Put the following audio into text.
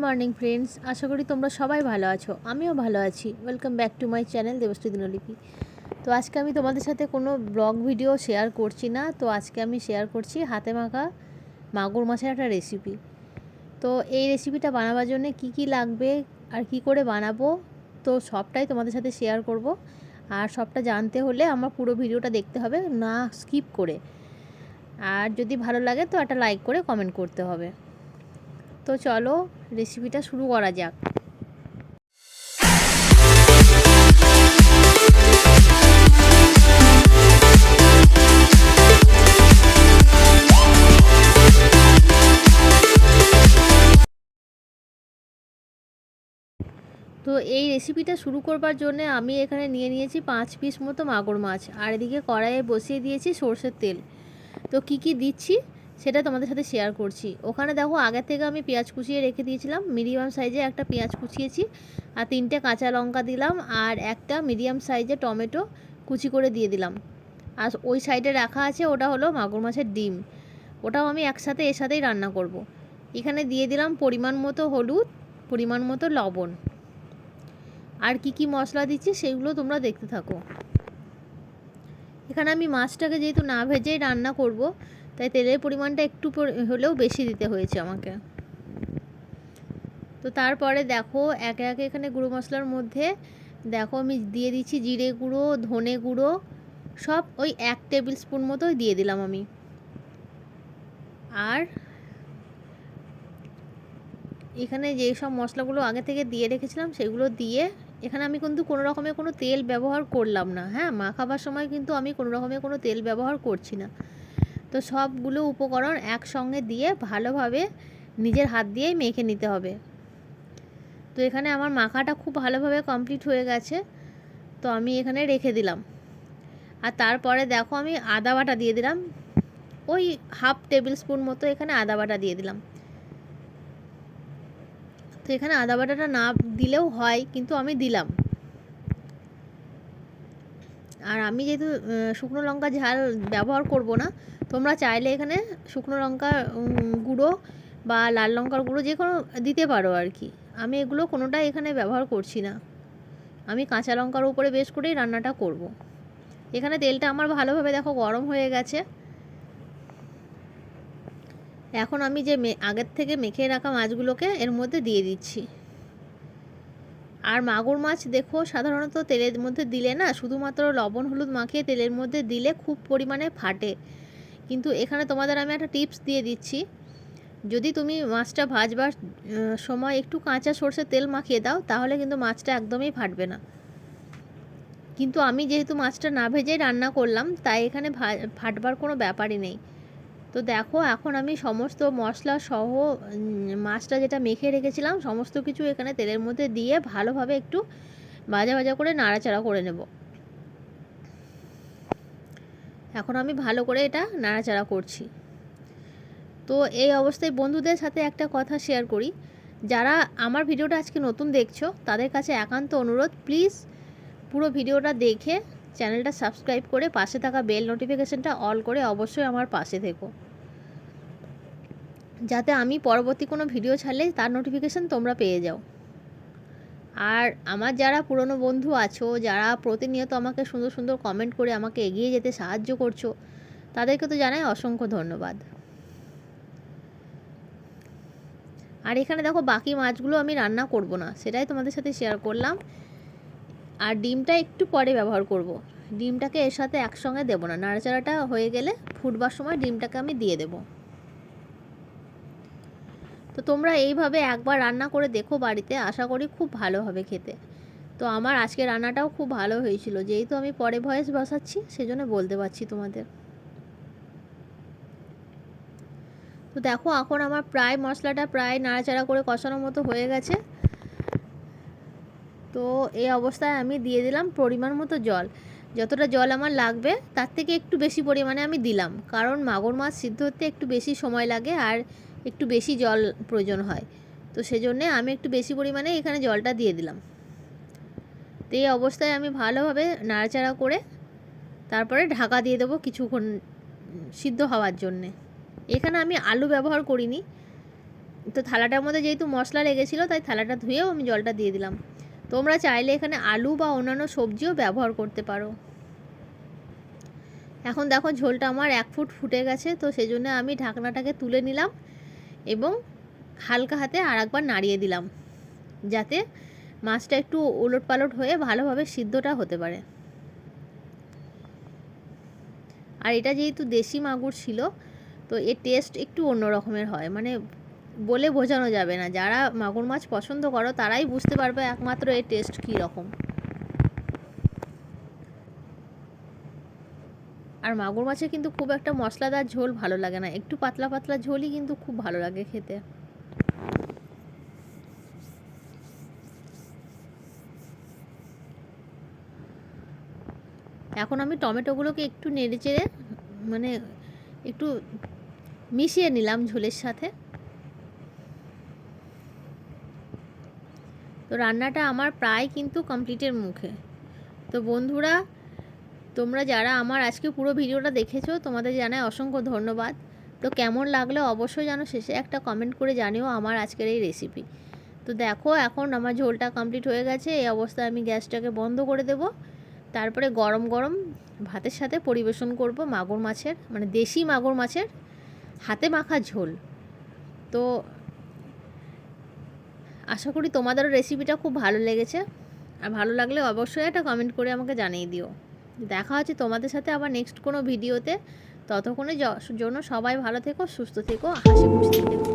Morning friends, আশা করি তোমরা সবাই ভালো আছো। আমিও ভালো আছি। Welcome back to my channel Debashree Dinlipi. তো আজকে আমি তোমাদের সাথে কোনো ব্লগ ভিডিও শেয়ার করছি না। তো আজকে আমি শেয়ার করছি হাতে মাখা মাগুর মাছের একটা রেসিপি। তো এই রেসিপিটা বানাবার জন্য কি কি লাগবে আর কি করে বানাবো, তো সবটাই তোমাদের সাথে শেয়ার করব। আর সবটা জানতে হলে আমার পুরো ভিডিওটা দেখতে হবে, না স্কিপ করে। আর যদি ভালো লাগে তো একটা লাইক করে কমেন্ট করতে হবে। তো চলো রেসিপিটা শুরু করা যাক। তো এই রেসিপিটা শুরু করবার জন্য আমি এখানে নিয়ে নিয়েছি 5 পিস মতো মাগুর মাছ, আর এদিকে কড়াইয়ে বসিয়ে দিয়েছি সর্ষের তেল। তো কি কি দিচ্ছি সেটা তোমাদের সাথে শেয়ার করছি। ওখানে দেখো আগে থেকে আমি পেঁয়াজ কুচিয়ে রেখে দিয়েছিলাম, মিডিয়াম সাইজে একটা পেঁয়াজ কুচিয়েছি, আর 3টে কাঁচা লঙ্কা দিলাম, আর একটা মিডিয়াম সাইজে টমেটো কুচি করে দিয়ে দিলাম। আর ওই সাইডে রাখা আছে ওটা হলো মাগুর মাছের ডিম, ওটাও আমি একসাথে এর সাথেই রান্না করব। এখানে দিয়ে দিলাম পরিমাণ মতো হলুদ, পরিমাণ মতো লবণ। আর কি কি মশলা দিচ্ছি সেগুলো তোমরা দেখতে থাকো। এখানে আমি মাছটাকে যেহেতু না ভেজেই রান্না করব, তাই তেলের পরিমাণটা একটু হলেও বেশি দিতে হয়েছে আমাকে। তো তারপরে দেখো একে একে এখানে গুঁড়ো মশলার মধ্যে দেখো আমি দিয়ে দিচ্ছি জিরে গুঁড়ো, ধনে গুঁড়ো, সব ওই 1 টেবিল স্পুন মতো দিয়ে দিলাম আমি। আর এখানে যে সব মশলাগুলো আগে থেকে দিয়ে রেখেছিলাম সেগুলো দিয়ে এখানে আমি কিন্তু কোনো রকমের কোনো তেল ব্যবহার করলাম না। হ্যাঁ, মাখাবার সময় কিন্তু আমি কোনো রকমের কোনো তেল ব্যবহার করছি না। তো সবগুলো উপকরণ একসঙ্গে দিয়ে ভালোভাবে নিজের হাত দিয়েই মেখে নিতে হবে। তো এখানে আমার মাখাটা খুব ভালোভাবে কমপ্লিট হয়ে গেছে, তো আমি এখানে রেখে দিলাম। আর তারপরে দেখো আমি আদা বাটা দিয়ে দিলাম, ওই 1/2 টেবিল স্পুন মতো এখানে আদা বাটা দিয়ে দিলাম। তো এখানে আদা বাটাটা না দিলেও হয়, কিন্তু আমি দিলাম। আর আমি যেহেতু শুকনো লঙ্কা ঝাল ব্যবহার করব না, তোমরা চাইলে এখানে শুকনো লঙ্কা গুঁড়ো বা লাল লঙ্কার গুঁড়ো যে কোনো দিতে পারো আর কি। আমি এগুলো কোনোটাই এখানে ব্যবহার করছি না। আমি কাঁচা লঙ্কার উপরে বেশ করেই রান্নাটা করব। এখানে তেলটা আমার ভালোভাবে দেখো গরম হয়ে গেছে। এখন আমি যে আগের থেকে মেখে রাখা মাছগুলোকে এর মধ্যে দিয়ে দিচ্ছি। আর মাগুর মাছ দেখো সাধারণত তেলের মধ্যে দিলে না, শুধুমাত্র লবণ হলুদ মাখিয়ে তেলের মধ্যে দিলে খুব পরিমাণে ফাটে। কিন্তু এখানে তোমাদের আমি একটা টিপস দিয়ে দিচ্ছি, যদি তুমি মাছটা ভাজবার সময় একটু কাঁচা সর্ষের তেল মাখিয়ে দাও তাহলে কিন্তু মাছটা একদমই ফাটবে না। কিন্তু আমি যেহেতু মাছটা না ভেজেই রান্না করলাম, তাই এখানে ফাটবার কোনো ব্যাপারই নেই। তো দেখো এখন আমি সমস্ত মশলা সহ মাছটা যেটা মেখে রেখেছিলাম সমস্ত কিছু এখানে তেলের মধ্যে দিয়ে ভালোভাবে একটু ভাজা ভাজা করে নাড়াচাড়া করে নেব। এখন আমি ভালো করে এটা নাড়াচাড়া করছি। তো এই অবস্থায় বন্ধুদের সাথে একটা কথা শেয়ার করি, যারা আমার ভিডিওটা আজকে নতুন দেখছো তাদের কাছে একান্ত অনুরোধ, প্লিজ পুরো ভিডিওটা দেখে চ্যানেলটা সাবস্ক্রাইব করে পাশে থাকা বেল নোটিফিকেশানটা অল করে অবশ্যই আমার পাশে থেকো, যাতে আমি পরবর্তী কোনো ভিডিও ছাড়লে তার নোটিফিকেশান তোমরা পেয়ে যাও। আর আমার যারা পুরনো বন্ধু আছো, যারা প্রতিনিয়ত আমাকে সুন্দর সুন্দর কমেন্ট করে আমাকে এগিয়ে যেতে সাহায্য করছো, তাদেরকে তো জানাই অসংখ্য ধন্যবাদ। আর এখানে দেখো বাকি মাছগুলো আমি রান্না করব না, সেটাই তোমাদের সাথে শেয়ার করলাম। আর ডিমটা একটু পরে ব্যবহার করব, ডিমটাকে এর সাথে একসঙ্গে দেবো না। নাড়াচাড়াটা হয়ে গেলে ফুটবার সময় ডিমটাকে আমি দিয়ে দেবো। তো তোমরা এইভাবে একবার রান্না করে দেখো বাড়িতে, আশা করি খুব ভালো হবে খেতে। তো আমার আজকে রান্নাটাও খুব ভালো হয়েছিল, যেহেতু আমি পরে ভয়েস বসাচ্ছি সেজন্য বলতে পারছি তোমাদের। তো দেখো এখন আমার প্রায় মশলাটা প্রায় নাড়াচাড়া করে কষানোর মতো হয়ে গেছে। তো এই অবস্থায় আমি দিয়ে দিলাম পরিমাণ মতো জল। যতটা জল আমার লাগবে তার থেকে একটু বেশি পরিমাণে আমি দিলাম, কারণ মাগুর মাছ সিদ্ধ হতে একটু বেশি সময় লাগে আর একটু বেশি জল প্রয়োজন হয়। তো সেজন্যে আমি একটু বেশি পরিমাণে এখানে জলটা দিয়ে দিলাম। তো এই অবস্থায় আমি ভালোভাবে নাড়াচাড়া করে তারপরে ঢাকা দিয়ে দেবো কিছুক্ষণ সিদ্ধ হওয়ার জন্যে। এখানে আমি আলু ব্যবহার করিনি, তো থালাটার মধ্যে যেহেতু মশলা লেগেছিলো তাই থালাটা ধুয়েও আমি জলটা দিয়ে দিলাম। তোমরা চাইলে এখানে আলু বা অন্যান্য সবজিও ব্যবহার করতে পারো। এখন দেখো ঝোলটা আমার 1 ফুট ফুটে গেছে, তো সেই জন্য আমি ঢাকনাটাকে তুলে নিলাম এবং হালকা হাতে আরেকবার নাড়িয়ে দিলাম, যাতে মাছটা একটু ওলটপালট হয়ে ভালোভাবে সিদ্ধটা হতে পারে। আর এটা যেহেতু দেশি মাগুর ছিল, তো এর টেস্ট একটু অন্য রকমের হয়, মানে বলে বোঝানো যাবে না। যারা মাগুর মাছ পছন্দ করো তারাই বুঝতে পারবে একমাত্র এর টেস্ট কী রকম। আর মাগুর মাছে কিন্তু খুব একটা মশলাদার ঝোল ভালো লাগে না, একটু পাতলা পাতলা ঝোলই কিন্তু খুব ভালো লাগে খেতে। এখন আমি টমেটোগুলোকে একটু নেড়ে চেড়ে মানে একটু মিশিয়ে নিলাম ঝোলের সাথে। তো রান্নাটা আমার প্রায় কিন্তু কমপ্লিটের মুখে। তো বন্ধুরা, তোমরা যারা আমার আজকে পুরো ভিডিওটা দেখেছো তোমাদের জানাই অসংখ্য ধন্যবাদ। তো কেমন লাগলো অবশ্যই জানো শেষে একটা কমেন্ট করে জানিও আমার আজকের এই রেসিপি। তো দেখো এখন আমার ঝোলটা কমপ্লিট হয়ে গেছে, এই অবস্থায় আমি গ্যাসটাকে বন্ধ করে দেব। তারপরে গরম গরম ভাতের সাথে পরিবেশন করব মাগুর মাছের, মানে দেশি মাগুর মাছের হাতে মাখা ঝোল। তো আশা করি তোমাদেরও রেসিপিটা খুব ভালো লেগেছে, আর ভালো লাগলে অবশ্যই একটা কমেন্ট করে আমাকে জানিয়ে দিও। দেখা হচ্ছে তোমাদের সাথে আবার নেক্সট কোনো ভিডিওতে। ততক্ষণের জন্য সবাই ভালো থেকো, সুস্থ থেকো, হাসি খুশি থেকো।